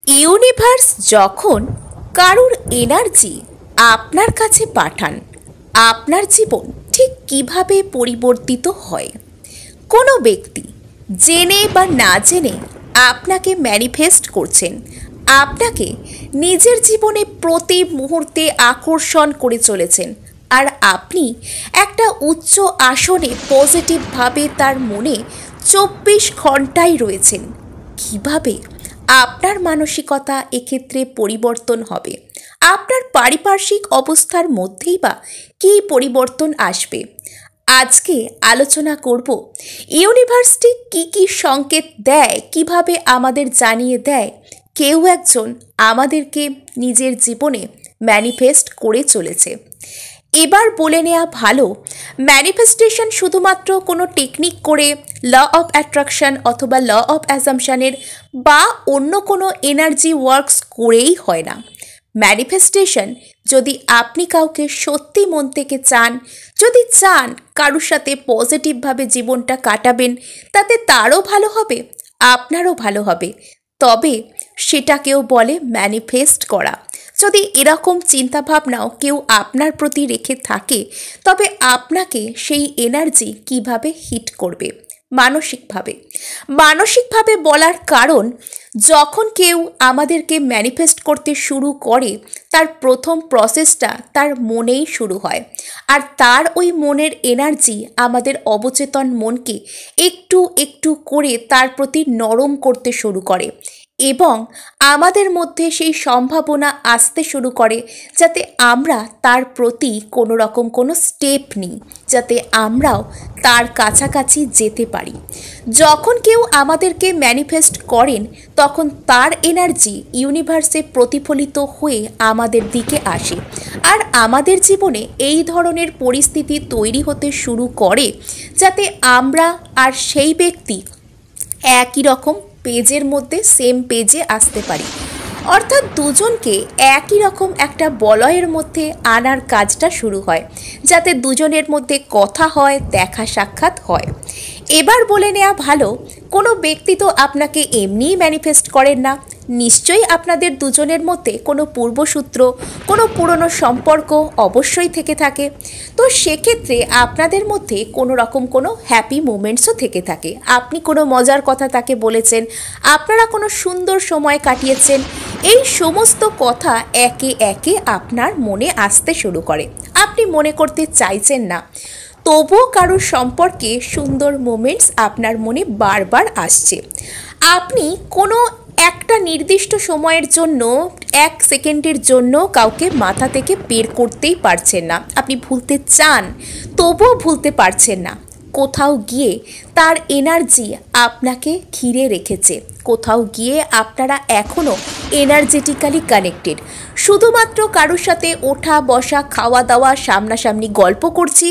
Universe যখন কারুর energy আপনার কাছে পাঠান, আপনার জীবন ঠিক কিভাবে পরিবর্তিত হয়। কোনো ব্যক্তি জেনে বা না জেনে আপনাকে ম্যানিফেস্ট করছেন, আপনাকে নিজের জীবনে প্রতি মুহূর্তে আকর্ষণ করে চলেছেন, আর আপনি একটা উচ্চ আসনে পজিটিভভাবে তার মনে 24 ঘন্টাই রয়েছেন। কিভাবে আপনার মানসিকতা এক্ষেত্রে পরিবর্তন হবে, আপনার পারিপার্শ্বিক অবস্থার মধ্যেই বা কী পরিবর্তন আসবে, আজকে আলোচনা করব। ইউনিভার্সটি কি কি সংকেত দেয়, কিভাবে আমাদের জানিয়ে দেয় কেউ একজন আমাদেরকে নিজের জীবনে ম্যানিফেস্ট করে চলেছে। এবার বলে নেওয়া ভালো, ম্যানিফেস্টেশন শুধুমাত্র কোনো টেকনিক করে ল অফ অ্যাট্রাকশন অথবা ল অফ অ্যাজাম্পশানের বা অন্য কোনো এনার্জি ওয়ার্কস করেই হয় না। ম্যানিফেস্টেশন যদি আপনি কাউকে সত্যি মন থেকে চান, যদি চান কারোর সাথে পজিটিভভাবে জীবনটা কাটাবেন, তাতে তারও ভালো হবে, আপনারও ভালো হবে, তবে সেটাকেও বলে ম্যানিফেস্ট করা। যদি এরকম চিন্তাভাবনাও কেউ আপনার প্রতি রেখে থাকে, তবে আপনাকে সেই এনার্জি কিভাবে হিট করবে মানসিকভাবে। মানসিকভাবে বলার কারণ, যখন কেউ আমাদেরকে ম্যানিফেস্ট করতে শুরু করে, তার প্রথম প্রসেসটা তার মনেই শুরু হয়, আর তার ওই মনের এনার্জি আমাদের অবচেতন মনকে একটু একটু করে তার প্রতি নরম করতে শুরু করে, এবং আমাদের মধ্যে সেই সম্ভাবনা আসতে শুরু করে যাতে আমরা তার প্রতি কোনো রকম কোনো স্টেপ নিই, যাতে আমরাও তার কাছাকাছি যেতে পারি। যখন কেউ আমাদেরকে ম্যানিফেস্ট করেন, তখন তার এনার্জি ইউনিভার্সে প্রতিফলিত হয়ে আমাদের দিকে আসে, আর আমাদের জীবনে এই ধরনের পরিস্থিতি তৈরি হতে শুরু করে যাতে আমরা আর সেই ব্যক্তি একই রকম পেজের মধ্যে সেম পেজে আসতে পারি, অর্থাৎ দুজনকে একই রকম একটা বলয়ের মধ্যে আনার কাজটা শুরু হয়, যাতে দুজনের মধ্যে কথা হয়, দেখা সাক্ষাৎ হয়। এবার বলে নেওয়া ভালো, কোনো ব্যক্তি তো আপনাকে এমনিই ম্যানিফেস্ট করেন না, নিশ্চয়ই আপনাদের দুজনের মধ্যে কোনো পূর্বসূত্র, কোনো পুরনো সম্পর্ক অবশ্যই থেকে থাকে। তো সেক্ষেত্রে আপনাদের মধ্যে কোনো রকম কোনো হ্যাপি মোমেন্টসও থেকে থাকে, আপনি কোনো মজার কথা তাকে বলেছেন, আপনারা কোনো সুন্দর সময় কাটিয়েছেন, এই সমস্ত কথা একে একে আপনার মনে আসতে শুরু করে। আপনি মনে করতে চাইছেন না, তবুও কারোর সম্পর্কে সুন্দর মোমেন্টস আপনার মনে বারবার আসছে। আপনি কোনো একটা নির্দিষ্ট সময়ের জন্য, 1 সেকেন্ডের জন্য কাউকে মাথা থেকে বের করতেই পারছেন না, আপনি ভুলতে চান তবুও ভুলতে পারছেন না। কোথাও গিয়ে তার এনার্জি আপনাকে ঘিরে রেখেছে, কোথাও গিয়ে আপনারা এখনও এনার্জেটিক্যালি কানেক্টেড। শুধুমাত্র কারোর সাথে ওঠা বসা, খাওয়া দাওয়া, সামনাসামনি গল্প করছি,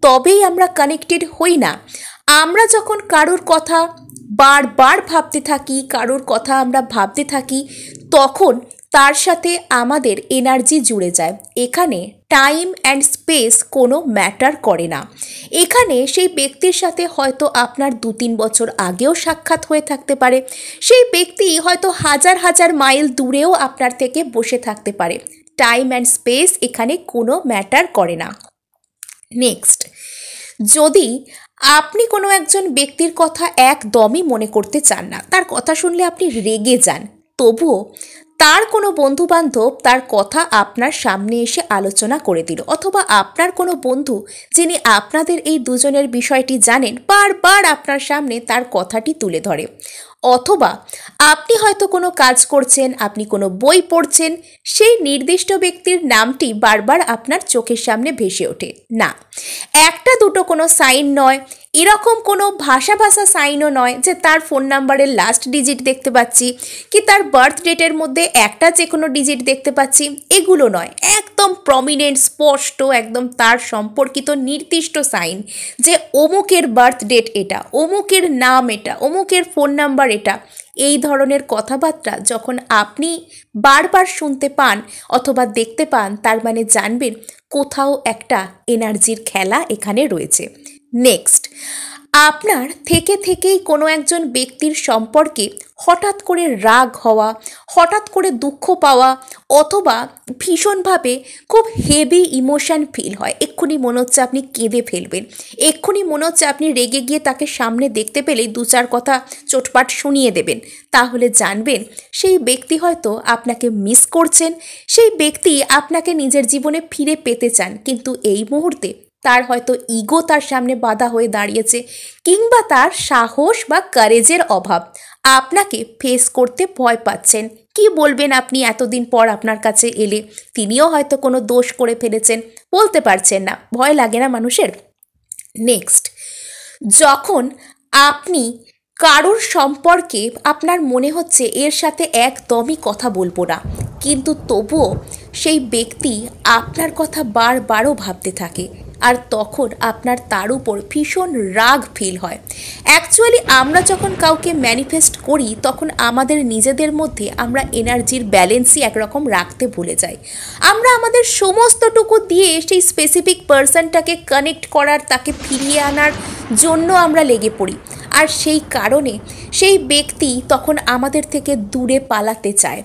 তবেই আমরা কানেক্টেড হই না। আমরা যখন কারোর কথা বারবার ভাবতে থাকি, কারোর কথা আমরা ভাবতে থাকি, তখন তার সাথে আমাদের এনার্জি জুড়ে যায়। এখানে টাইম অ্যান্ড স্পেস কোনো ম্যাটার করে না। এখানে সেই ব্যক্তির সাথে হয়তো আপনার 2-3 বছর আগেও সাক্ষাৎ হয়ে থাকতে পারে, সেই ব্যক্তি হয়তো হাজার হাজার মাইল দূরেও আপনার থেকে বসে থাকতে পারে। টাইম অ্যান্ড স্পেস এখানে কোনো ম্যাটার করে না। নেক্সট, যদি আপনি কোনো একজন ব্যক্তির কথা একদমই মনে করতে চান না, তার কথা শুনলে আপনি রেগে যান, তবুও তার কোনো বন্ধুবান্ধব তার কথা আপনার সামনে এসে আলোচনা করে দিল, অথবা আপনার কোনো বন্ধু যিনি আপনাদের এই দুজনের বিষয়টি জানেন বারবার আপনার সামনে তার কথাটি তুলে ধরে, অথবা আপনি হয়তো কোনো কাজ করছেন, আপনি কোনো বই পড়ছেন, সেই নির্দিষ্ট ব্যক্তির নামটি বারবার আপনার চোখের সামনে ভেসে ওঠে। না, একটা দুটো কোনো সাইন নয়, এরকম কোনো ভাষা সাইনও নয় যে তার ফোন নাম্বারের লাস্ট ডিজিট দেখতে পাচ্ছি, কি তার বার্থ ডেটের মধ্যে একটা যে কোনো ডিজিট দেখতে পাচ্ছি, এগুলো নয়। একদম প্রমিনেন্ট, স্পষ্ট, একদম তার সম্পর্কিত নির্দিষ্ট সাইন, যে অমুকের বার্থ ডেট এটা, অমুকের নাম এটা, অমুকের ফোন নাম্বার এটা। এই ধরনের কথাবার্তা যখন আপনি বারবার শুনতে পান অথবা দেখতে পান, তার মানে জানবেন কোথাও একটা এনার্জির খেলা এখানে রয়েছে। নেক্সট, আপনার থেকে থেকেই কোনো একজন ব্যক্তির সম্পর্কে হঠাৎ করে রাগ হওয়া, হঠাৎ করে দুঃখ পাওয়া, অথবা ভীষণভাবে খুব হেভি ইমোশন ফিল হয়। এক্ষুনি মনে হচ্ছে আপনি কেঁদে ফেলবেন, এক্ষুনি মনে হচ্ছে আপনি রেগে গিয়ে তাকে সামনে দেখতে পেলেই দু চার কথা চোটপাট শুনিয়ে দেবেন। তাহলে জানবেন সেই ব্যক্তি হয়তো আপনাকে মিস করছেন, সেই ব্যক্তি আপনাকে নিজের জীবনে ফিরে পেতে চান, কিন্তু এই মুহূর্তে তার হয়তো ইগো তার সামনে বাধা হয়ে দাঁড়িয়েছে, কিংবা তার সাহস বা কারেজের অভাব। আপনাকে ফেস করতে ভয় পাচ্ছেন। কি বলবেন আপনি এতদিন পর আপনার কাছে এলে? তিনিও হয়তো কোনো দোষ করে ফেলেছেন, বলতে পারছেন না। ভয় লাগে না মানুষের? নেক্সট, যখন আপনি কারোর সম্পর্কে আপনার মনে হচ্ছে এর সাথে একদমই কথা বলবো না, কিন্তু তবুও সেই ব্যক্তি আপনার কথা বারবারও ভাবতে থাকে, আর তখন আপনার তার উপর ভীষণ রাগ ফিল হয়। অ্যাকচুয়ালি আমরা যখন কাউকে ম্যানিফেস্ট করি তখন আমাদের নিজেদের মধ্যে আমরা এনার্জির ব্যালেন্সই একরকম রাখতে ভুলে যাই। আমরা আমাদের সমস্তটুকু দিয়ে সেই স্পেসিফিক পার্সনটাকে কানেক্ট করার, তাকে ফিরিয়ে আনার জন্য আমরা লেগে পড়ি, আর সেই কারণে সেই ব্যক্তি তখন আমাদের থেকে দূরে পালাতে চায়।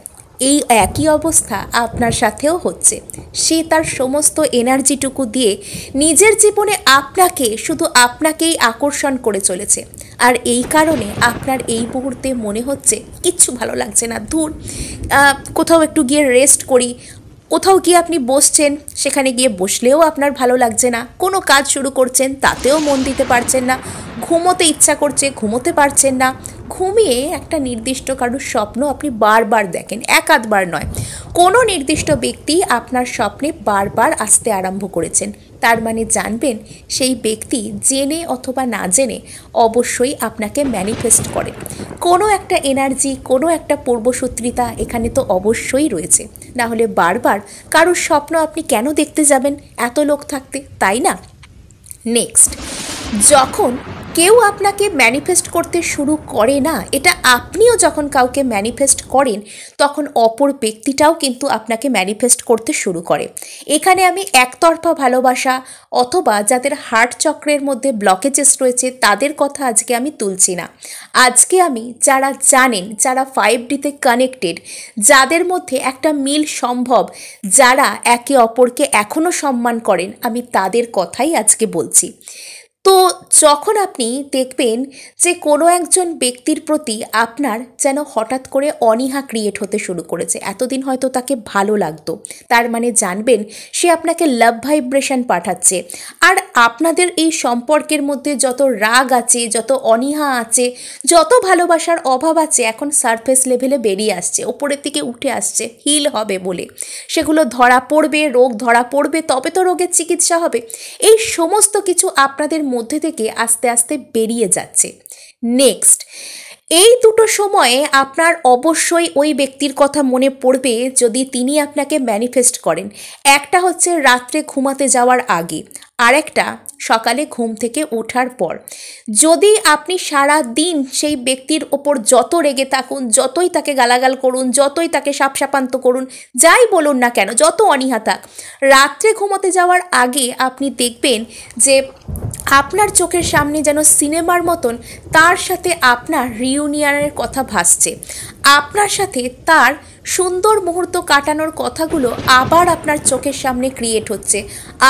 এই একই অবস্থা আপনার সাথেও হচ্ছে। সে তার সমস্ত এনার্জিটুকু দিয়ে নিজের জীবনে আপনাকে, শুধু আপনাকেই আকর্ষণ করে চলেছে, আর এই কারণে আপনার এই মুহূর্তে মনে হচ্ছে কিচ্ছু ভালো লাগছে না, ধুর কোথাও একটু গিয়ে রেস্ট করি। কোথাও গিয়ে আপনি বসছেন, সেখানে গিয়ে বসলেও আপনার ভালো লাগছে না। কোনো কাজ শুরু করছেন, তাতেও মন দিতে পারছেন না। ঘুমোতে ইচ্ছা করছে, ঘুমোতে পারছেন না। ঘুমিয়ে একটা নির্দিষ্ট কারোর স্বপ্ন আপনি বারবার দেখেন, এক আধবার নয়। কোনো নির্দিষ্ট ব্যক্তি আপনার স্বপ্নে বারবার আসতে আরম্ভ করেছেন, তার মানে জানবেন সেই ব্যক্তি জেনে অথবা না জেনে অবশ্যই আপনাকে ম্যানিফেস্ট করে। কোনো একটা এনার্জি, কোনো একটা পূর্বসূত্রিতা এখানে তো অবশ্যই রয়েছে, না হলে বারবার কারোর স্বপ্ন আপনি কেন দেখতে যাবেন এত লোক থাকতে, তাই না? নেক্সট, যখন কেউ আপনাকে ম্যানিফেস্ট করতে শুরু করে না, এটা আপনিও যখন কাউকে ম্যানিফেস্ট করেন তখন অপর ব্যক্তিটাও কিন্তু আপনাকে ম্যানিফেস্ট করতে শুরু করে। এখানে আমি একতরফা ভালোবাসা অথবা যাদের হার্ট চক্রের মধ্যে ব্লকেজেস রয়েছে তাদের কথা আজকে আমি তুলছি না। আজকে আমি যারা জানেন, যারা 5Dতে কানেক্টেড, যাদের মধ্যে একটা মিল সম্ভব, যারা একে অপরকে এখনও সম্মান করেন, আমি তাদের কথাই আজকে বলছি। তো যখন আপনি দেখবেন যে কোনো একজন ব্যক্তির প্রতি আপনার যেন হঠাৎ করে অনীহা ক্রিয়েট হতে শুরু করেছে, এতদিন হয়তো তাকে ভালো লাগতো, তার মানে জানবেন সে আপনাকে লাভ ভাইব্রেশন পাঠাচ্ছে। আর আপনাদের এই সম্পর্কের মধ্যে যত রাগ আছে, যত অনীহা আছে, যত ভালোবাসার অভাব আছে, এখন সারফেস লেভেলে বেরিয়ে আসছে, ওপরের দিকে উঠে আসছে, হিল হবে বলে। সেগুলো ধরা পড়বে, রোগ ধরা পড়বে, তবে তো রোগের চিকিৎসা হবে। এই সমস্ত কিছু আপনাদের মধ্যে থেকে আস্তে আস্তে বেরিয়ে যাচ্ছে। নেক্সট, এই দুটো সময়ে আপনার অবশ্যই ওই ব্যক্তির কথা মনে পড়বে যদি তিনি আপনাকে ম্যানিফেস্ট করেন। একটা হচ্ছে রাত্রে ঘুমাতে যাওয়ার আগে, আরেকটা সকালে ঘুম থেকে ওঠার পর। যদি আপনি সারা দিন সেই ব্যক্তির ওপর যত রেগে থাকুন, যতই তাকে গালাগাল করুন, যতই তাকে সাপসাপান্ত করুন, যাই বলুন না কেন, যত অনীহা থাক, রাত্রে ঘুমোতে যাওয়ার আগে আপনি দেখবেন যে আপনার চোখের সামনে যেন সিনেমার মতন তার সাথে আপনার রিউনিয়নের কথা ভাসছে। আপনার সাথে তার সুন্দর মুহূর্ত কাটানোর কথাগুলো আবার আপনার চোখের সামনে ক্রিয়েট হচ্ছে।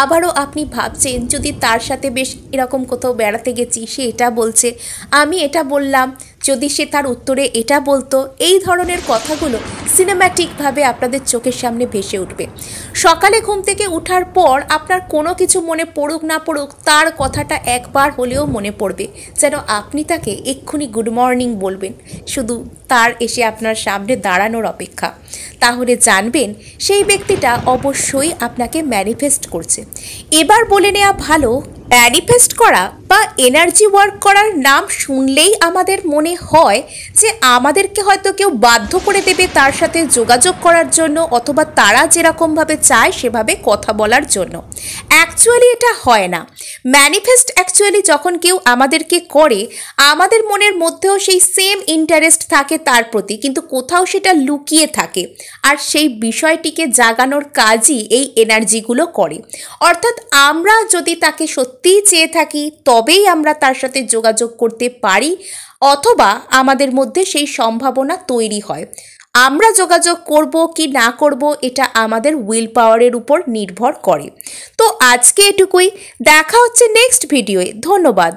আবারও আপনি ভাবছেন যদি তার সাথে বেশ এরকম কোথাও বেড়াতে গেছি, সে এটা বলছে, আমি এটা বললাম, যদি সে তার উত্তরে এটা বলতো, এই ধরনের কথাগুলো সিনেম্যাটিকভাবে আপনাদের চোখের সামনে ভেসে উঠবে। সকালে ঘুম থেকে ওঠার পর আপনার কোনো কিছু মনে পড়ুক না পড়ুক, তার কথাটা একবার হলেও মনে পড়বে, যেন আপনি তাকে এক্ষুনি গুড মর্নিং বলবেন, শুধু তার এসে আপনার সামনে দাঁড়ানোর অপেক্ষা। তাহলে জানবেন সেই ব্যক্তিটা অবশ্যই আপনাকে ম্যানিফেস্ট করছে। এবার বলে নেওয়া ভালো, ম্যানিফেস্ট করা বা এনার্জি ওয়ার্ক করার নাম শুনলেই আমাদের মনে হয় যে আমাদেরকে হয়তো কেউ বাধ্য করে দেবে তার সাথে যোগাযোগ করার জন্য, অথবা তারা যেরকমভাবে চায় সেভাবে কথা বলার জন্য। অ্যাকচুয়ালি এটা হয় না। ম্যানিফেস্ট অ্যাকচুয়ালি যখন কেউ আমাদেরকে করে, আমাদের মনের মধ্যেও সেই সেম ইন্টারেস্ট থাকে তার প্রতি, কিন্তু কোথাও সেটা লুকিয়ে থাকে, আর সেই বিষয়টিকে জাগানোর কাজই এই এনার্জিগুলো করে। অর্থাৎ আমরা যদি তাকে সত্যি সত্যিই চেয়ে থাকি তবেই আমরা তার সাথে যোগাযোগ করতে পারি, অথবা আমাদের মধ্যে সেই সম্ভাবনা তৈরি হয়। আমরা যোগাযোগ করব কি না করব এটা আমাদের উইল পাওয়ারের উপর নির্ভর করে। তো আজকে এটুকুই, দেখা হচ্ছে নেক্সট ভিডিওয়ে। ধন্যবাদ।